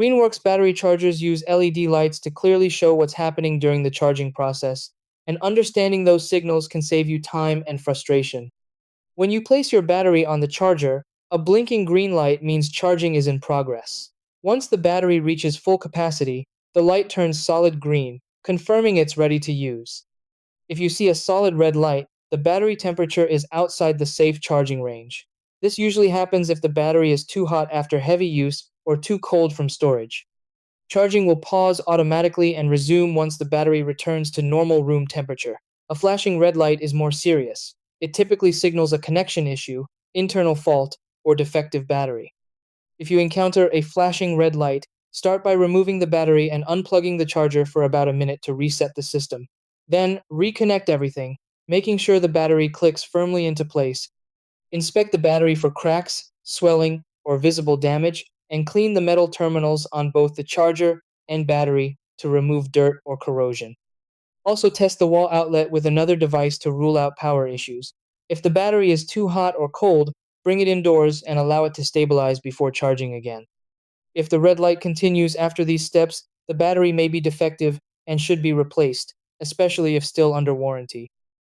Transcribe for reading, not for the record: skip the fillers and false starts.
Greenworks battery chargers use LED lights to clearly show what's happening during the charging process, and understanding those signals can save you time and frustration. When you place your battery on the charger, a blinking green light means charging is in progress. Once the battery reaches full capacity, the light turns solid green, confirming it's ready to use. If you see a solid red light, the battery temperature is outside the safe charging range. This usually happens if the battery is too hot after heavy use or too cold from storage. Charging will pause automatically and resume once the battery returns to normal room temperature. A flashing red light is more serious. It typically signals a connection issue, internal fault, or defective battery. If you encounter a flashing red light, start by removing the battery and unplugging the charger for about a minute to reset the system. Then, reconnect everything, making sure the battery clicks firmly into place. Inspect the battery for cracks, swelling, or visible damage, and clean the metal terminals on both the charger and battery to remove dirt or corrosion. Also, test the wall outlet with another device to rule out power issues. If the battery is too hot or cold, bring it indoors and allow it to stabilize before charging again. If the red light continues after these steps, the battery may be defective and should be replaced, especially if still under warranty.